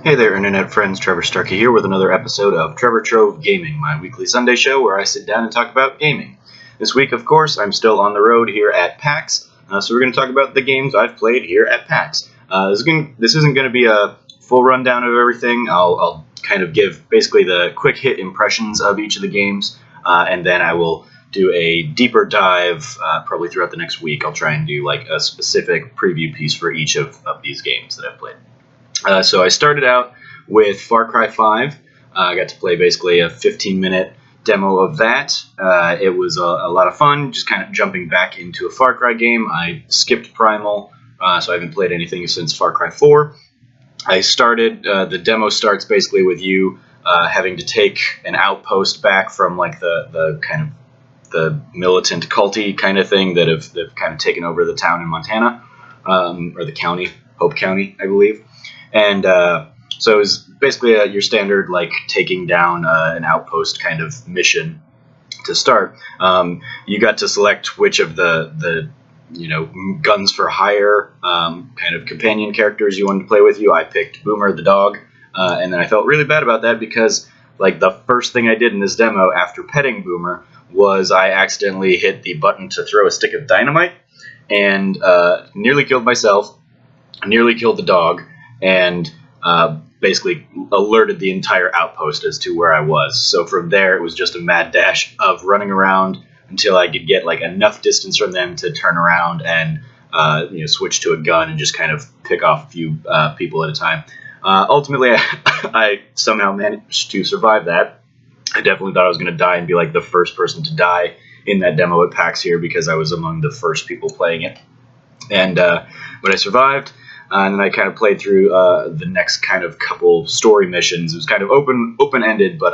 Hey there, internet friends. Trevor Starkey here with another episode of Trevor Trove Gaming, my weekly Sunday show where I sit down and talk about gaming. This week, of course, I'm still on the road here at PAX, so we're going to talk about the games I've played here at PAX. This isn't going to be a full rundown of everything. I'll kind of give basically the quick hit impressions of each of the games, and then I will do a deeper dive probably throughout the next week. I'll try and do like a specific preview piece for each of these games that I've played. So I started out with Far Cry 5. I got to play basically a 15-minute demo of that. It was a lot of fun, just kind of jumping back into a Far Cry game. I skipped Primal, so I haven't played anything since Far Cry 4. I started, the demo starts basically with you having to take an outpost back from like the kind of the militant culty kind of thing that have kind of taken over the town in Montana, or the county, Hope County, I believe. And so it was basically your standard like taking down an outpost kind of mission to start. You got to select which of the guns for hire kind of companion characters you wanted to play with. I picked Boomer the dog, and then I felt really bad about that because like the first thing I did in this demo after petting Boomer was I accidentally hit the button to throw a stick of dynamite and nearly killed myself, nearly killed the dog, and basically alerted the entire outpost as to where I was. So from there, it was just a mad dash of running around until I could get like enough distance from them to turn around and switch to a gun and just kind of pick off a few people at a time. Ultimately, I somehow managed to survive that. I definitely thought I was going to die and be like the first person to die in that demo at PAX here because I was among the first people playing it. And but I survived. And then I kind of played through the next kind of couple story missions. It was kind of open-ended, but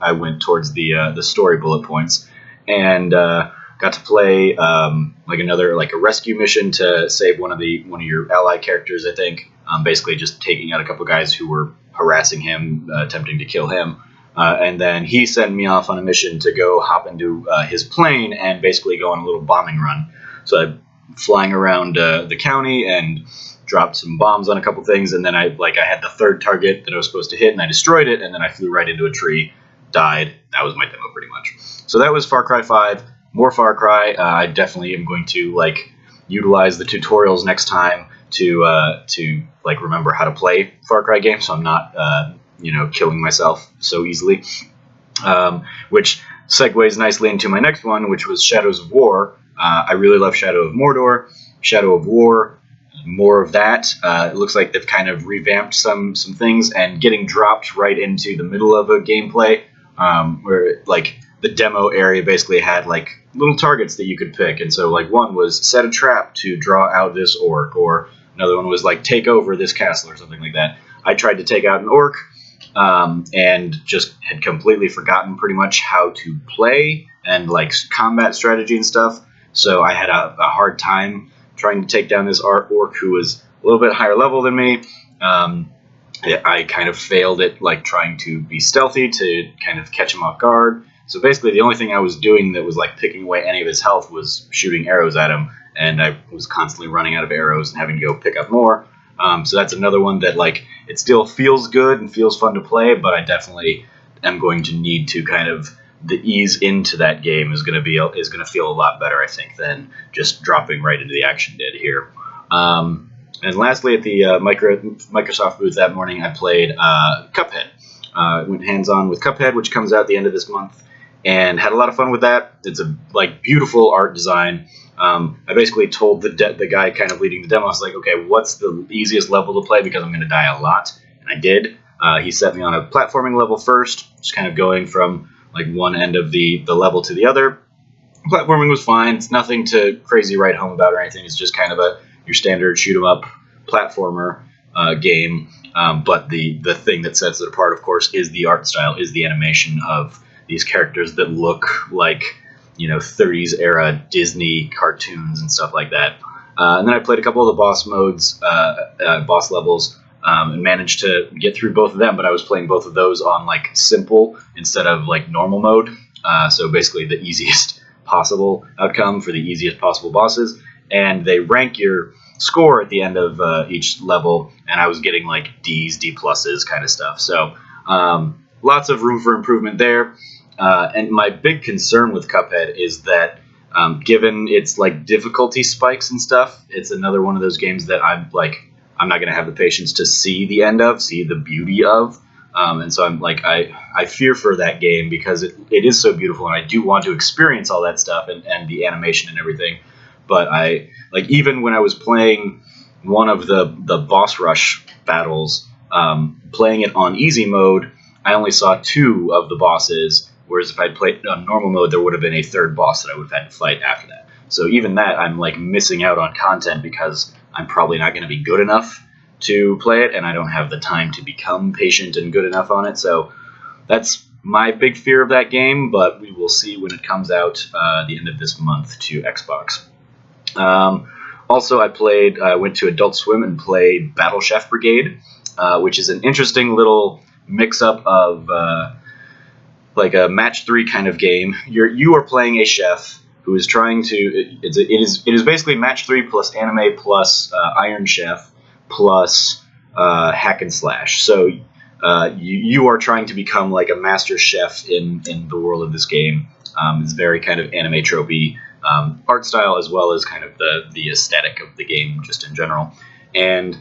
I went towards the story bullet points, and got to play like a rescue mission to save one of your ally characters. I think basically just taking out a couple guys who were harassing him, attempting to kill him, and then he sent me off on a mission to go hop into his plane and basically go on a little bombing run. So I'm flying around the county and dropped some bombs on a couple things, and then I had the third target that I was supposed to hit, and I destroyed it, and then I flew right into a tree, died. That was my demo pretty much. So that was Far Cry 5. More Far Cry. I definitely am going to utilize the tutorials next time to remember how to play Far Cry games, so I'm not killing myself so easily. Which segues nicely into my next one, which was Shadows of War. I really love Shadow of Mordor, Shadow of War. More of that. It looks like they've kind of revamped some things and getting dropped right into the middle of a gameplay, where like the demo area basically had like little targets that you could pick, and so like one was set a trap to draw out this orc, or another one was like take over this castle or something like that. I tried to take out an orc and just had completely forgotten pretty much how to play and like combat strategy and stuff, so I had a hard time trying to take down this orc who was a little bit higher level than me. I kind of failed at like trying to be stealthy to kind of catch him off guard. So basically the only thing I was doing that was like picking away any of his health was shooting arrows at him, and I was constantly running out of arrows and having to go pick up more. So that's another one that like it still feels good and feels fun to play, but I definitely am going to need to kind of the ease into that game is going to feel a lot better, I think, than just dropping right into the action did here. And lastly, at the Microsoft booth that morning, I played Cuphead. Went hands-on with Cuphead, which comes out at the end of this month, and had a lot of fun with that. It's a beautiful art design. I basically told the guy kind of leading the demo, I was like, okay, what's the easiest level to play because I'm going to die a lot, and I did. He set me on a platforming level first, just kind of going from like one end of the level to the other. Platforming was fine. It's nothing to crazy write home about or anything. It's just kind of your standard shoot 'em up platformer game. But the thing that sets it apart, of course, is the art style, is the animation of these characters that look like 30s era Disney cartoons and stuff like that. And then I played a couple of the boss modes, boss levels. And managed to get through both of them, but I was playing both of those on like simple instead of like normal mode. So basically the easiest possible outcome for the easiest possible bosses. And they rank your score at the end of each level, and I was getting like D's, D pluses kind of stuff. So lots of room for improvement there. And my big concern with Cuphead is that given its like difficulty spikes and stuff, it's another one of those games that I'm not going to have the patience to see the end of, see the beauty of. And so I'm like, I fear for that game because it is so beautiful, and I do want to experience all that stuff and the animation and everything. But even when I was playing one of the boss rush battles, playing it on easy mode, I only saw 2 of the bosses, whereas if I'd played on normal mode, there would have been a 3rd boss that I would have had to fight after that. So even that, I'm like missing out on content because I'm probably not going to be good enough to play it, and I don't have the time to become patient and good enough on it. So that's my big fear of that game, but we will see when it comes out the end of this month to Xbox. Also, I went to Adult Swim and played Battle Chef Brigade, which is an interesting little mix-up of like a match 3 kind of game. You are playing a chef who is trying to. It is basically match 3 plus anime plus Iron Chef plus hack and slash. So you are trying to become like a master chef in the world of this game. It's very kind of anime tropey art style, as well as kind of the aesthetic of the game just in general. And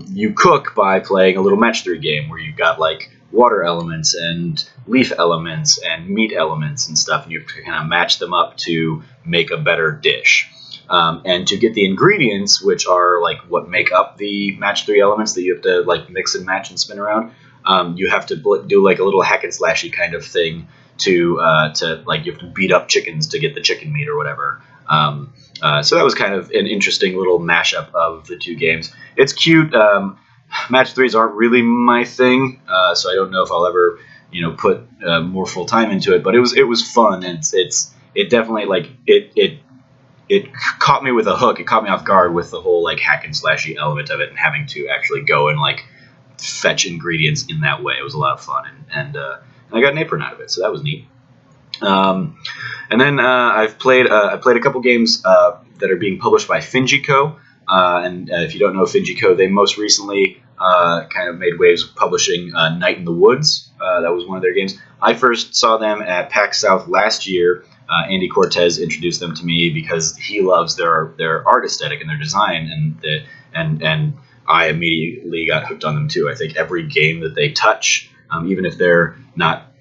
you cook by playing a little match 3 game where you've got like water elements and leaf elements and meat elements and stuff, and you have to kind of match them up to make a better dish. And to get the ingredients, which are like what make up the match 3 elements that you have to like mix and match and spin around, you have to do like a little hack and slashy kind of thing to like you have to beat up chickens to get the chicken meat or whatever. So that was kind of an interesting little mashup of the 2 games. It's cute. Match 3s aren't really my thing, so I don't know if I'll ever put more full time into it. But it was fun, and it definitely like it caught me with a hook. It caught me off guard with the whole like hack and slashy element of it, and having to actually go and like fetch ingredients in that way. It was a lot of fun, and I got an apron out of it, so that was neat. And then I played a couple games that are being published by Finjico. And if you don't know Finjico, they most recently kind of made waves publishing Night in the Woods. That was one of their games. I first saw them at PAX South last year. Andy Cortez introduced them to me because he loves their art aesthetic and their design, and I immediately got hooked on them too. I think every game that they touch, even if they're not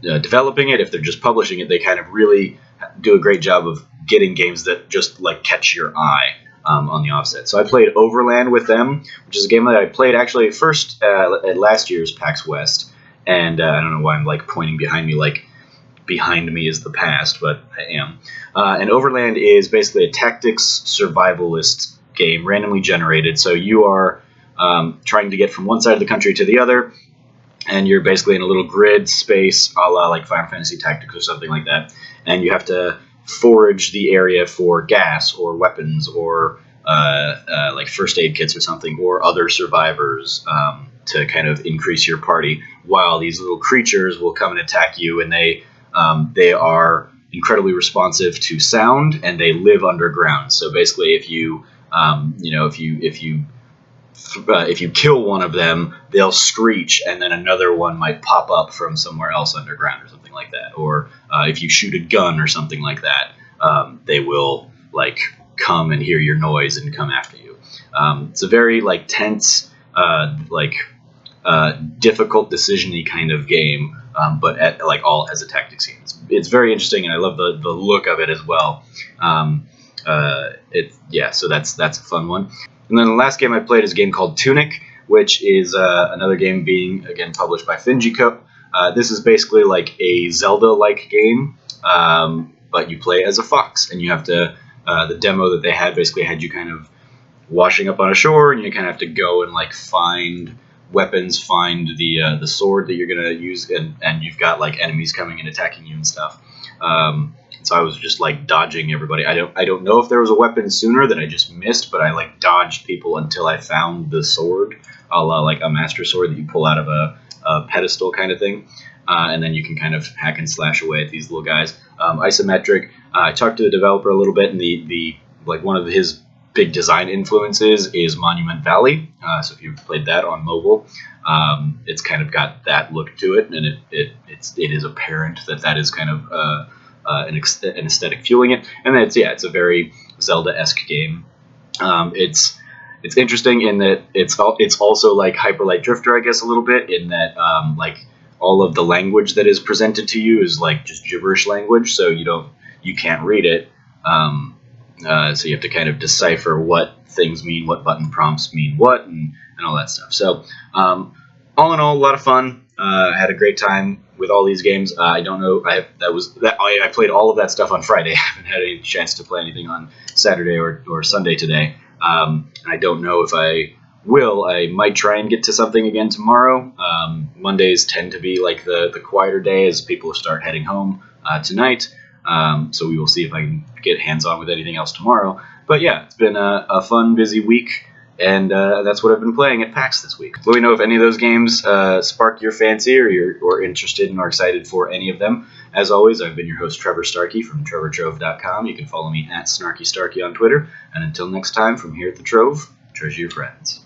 developing it, if they're just publishing it, they kind of really do a great job of getting games that just like catch your eye on the offset. So I played Overland with them, which is a game that I played actually first at last year's PAX West, and I don't know why I'm like pointing behind me like behind me is the past, but I am. And Overland is basically a tactics survivalist game, randomly generated. So you are trying to get from one side of the country to the other, and you're basically in a little grid space, a la like Final Fantasy Tactics or something like that, and you have to forage the area for gas or weapons or like first aid kits or something, or other survivors to kind of increase your party, while these little creatures will come and attack you, and they are incredibly responsive to sound, and they live underground. So basically, if you kill one of them, they'll screech, and then another one might pop up from somewhere else underground or something like that. Or if you shoot a gun or something like that, they will like come and hear your noise and come after you. It's a very like tense, difficult decision-y kind of game, but all as a tactics game. It's very interesting, and I love the look of it as well. So that's a fun one. And then the last game I played is a game called Tunic, which is another game being, again, published by Finjico. This is basically like a Zelda-like game, but you play as a fox, and you have to, the demo that they had basically had you kind of washing up on a shore, and you kind of have to go and like find weapons, find the sword that you're going to use, and you've got like enemies coming and attacking you and stuff. So I was just like dodging everybody. I don't know if there was a weapon sooner that I just missed, but I like dodged people until I found the sword, a la like a master sword that you pull out of a pedestal kind of thing, and then you can kind of hack and slash away at these little guys. Isometric. I talked to the developer a little bit, and the one of his big design influences is Monument Valley. So if you've played that on mobile, it's kind of got that look to it, and it is apparent that is kind of an aesthetic fueling it. And then it's a very Zelda-esque game. It's interesting in that it's also like Hyper Light Drifter, I guess, a little bit, in that like all of the language that is presented to you is like just gibberish language, so you can't read it. So you have to kind of decipher what things mean, what button prompts mean what, and all that stuff. So all in all, a lot of fun. I had a great time with all these games. I don't know. I played all of that stuff on Friday. I haven't had any chance to play anything on Saturday or Sunday today. I don't know if I will. I might try and get to something again tomorrow. Mondays tend to be like the quieter day as people start heading home tonight. So we will see if I can get hands-on with anything else tomorrow. But yeah, it's been a fun, busy week, and that's what I've been playing at PAX this week. Let me know if any of those games spark your fancy, or you're interested and are excited for any of them. As always, I've been your host, Trevor Starkey from TrevorTrove.com. You can follow me at SnarkyStarkey on Twitter. And until next time, from here at the Trove, treasure your friends.